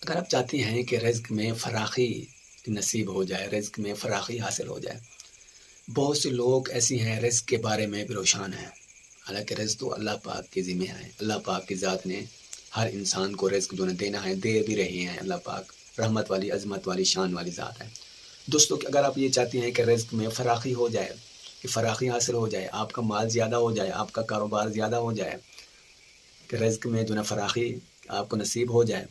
اگر آپ چاہتے ہیں کہ رزق میں فراخی نصیب ہو جائے، رزق میں فراخی حاصل ہو جائے، بہت سے لوگ ایسی ہیں رزق کے بارے میں پریشان ہیں، حالانکہ رزق تو اللہ پاک کے ذمہ ہے، اللہ پاک کی ذات نے ہر انسان کو رزق جو دینا ہے دے بھی رہے ہیں، اللہ پاک رحمت والی، عظمت والی، شان والی ذات ہے۔ دوستو کہ اگر آپ یہ چاہتے ہیں کہ رزق میں فراخی ہو جائے، کہ فراخی حاصل ہو جائے، آپ کا مال زیادہ ہو جائے، آپ کا کاروبار زیادہ ہو جائے، کہ رزق میں جو فراخی آپ کو نصیب ہو جائے،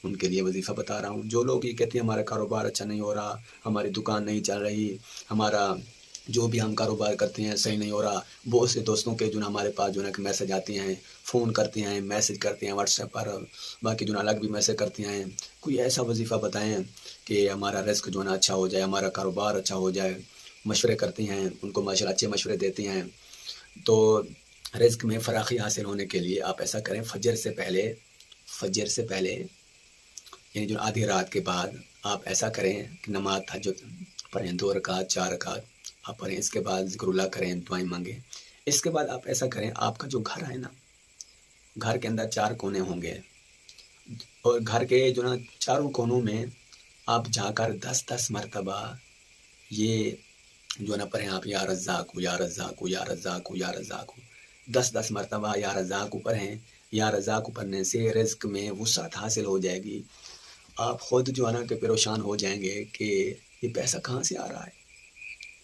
ان کے لیے وظیفہ بتا رہا ہوں۔ جو لوگ یہ کہتے ہیں ہمارا کاروبار اچھا نہیں ہو رہا، ہماری دکان نہیں چل رہی، ہمارا جو بھی ہم کاروبار کرتے ہیں صحیح نہیں ہو رہا، بہت سے دوستوں کے ہمارے پاس کہ میسج آتے ہیں، فون کرتے ہیں، میسج کرتے ہیں واٹس ایپ پر، باقی الگ بھی میسج کرتے ہیں، کوئی ایسا وظیفہ بتائیں کہ ہمارا رزق اچھا ہو جائے، ہمارا کاروبار اچھا ہو جائے، مشورے کرتے ہیں، ان کو ماشاء اللہ اچھے مشورے دیتے ہیں۔ تو رزق میں فراخی حاصل ہونے کے لیے آپ ایسا کریں، فجر سے پہلے یعنی آدھی رات کے بعد آپ ایسا کریں کہ نماز تہجد پڑھیں، 2 رکعت 4 رکعت آپ پڑھیں، اس کے بعد ذکر اللہ کریں، دعائیں مانگیں۔ اس کے بعد آپ ایسا کریں، آپ کا جو گھر ہے نا، گھر کے اندر 4 کونے ہوں گے، اور گھر کے چاروں کونوں میں آپ جا کر 10 مرتبہ یہ پڑھیں آپ، یا رزاق یا رزاق یا رزاق یا رزاق، 10 مرتبہ یا رزاق پڑھیں۔ یا رزاق پڑھنے سے رزق میں وسعت حاصل ہو جائے گی، آپ خود کہ پریشان ہو جائیں گے کہ یہ پیسہ کہاں سے آ رہا ہے،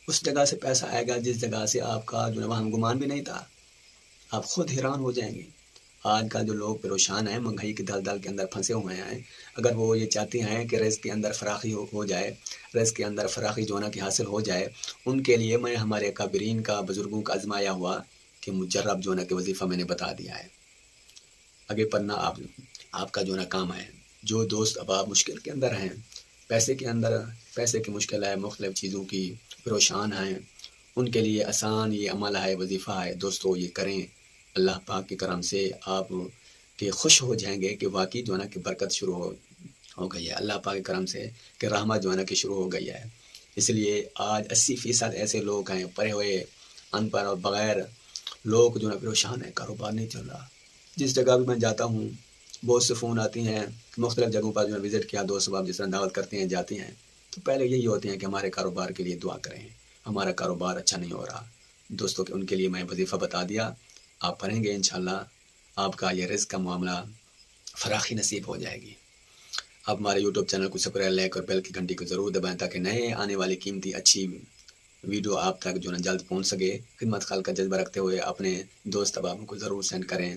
اس جگہ سے پیسہ آئے گا جس جگہ سے آپ کا وہاں گمان بھی نہیں تھا، آپ خود حیران ہو جائیں گے۔ آج کل جو لوگ پریشان ہیں، مہنگائی کے دلدل کے اندر پھنسے ہوئے ہیں، اگر وہ یہ چاہتے ہیں کہ رزق کے اندر فراخی ہو جائے، رزق کے اندر فراخی کی حاصل ہو جائے، ان کے لیے میں ہمارے اکابرین کا، بزرگوں کا آزمایا ہوا کہ مجرب کہ وظیفہ میں نے بتا دیا ہے۔ آگے پڑھنا آپ کا کام ہے۔ جو دوست اب آپ مشکل کے اندر ہیں، پیسے کی مشکل ہے، مختلف چیزوں کی پریشان ہیں، ان کے لیے آسان یہ عمل ہے، وظیفہ ہے، دوستو یہ کریں، اللہ پاک کے کرم سے آپ کے خوش ہو جائیں گے کہ واقعی کہ برکت شروع ہو گئی ہے، اللہ پاک کے کرم سے کہ رحمت کہ شروع ہو گئی ہے۔ اس لیے آج 80% ایسے لوگ ہیں پڑھے ہوئے، ان پڑھ اور بغیر لوگ پریشان ہیں، کاروبار نہیں چل رہا۔ جس جگہ بھی میں جاتا ہوں بہت سے فون آتی ہیں، مختلف جگہوں پر وزٹ کیا، دوست احباب جس طرح دعوت کرتے ہیں، جاتے ہیں، تو پہلے یہی ہوتے ہیں کہ ہمارے کاروبار کے لیے دعا کریں، ہمارا کاروبار اچھا نہیں ہو رہا۔ دوستوں کہ ان کے لیے میں وظیفہ بتا دیا، آپ پڑھیں گے انشاءاللہ آپ کا یہ رزق کا معاملہ فراخی نصیب ہو جائے گی۔ آپ ہمارے یوٹیوب چینل کو سبسکرائب، لائک اور بیل کی گھنٹی کو ضرور دبائیں تاکہ نئے آنے والی قیمتی اچھی ویڈیو آپ تک جلد پہنچ سکے۔ خدمت خلق کا جذبہ رکھتے ہوئے اپنے دوست احباب کو ضرور سینڈ کریں۔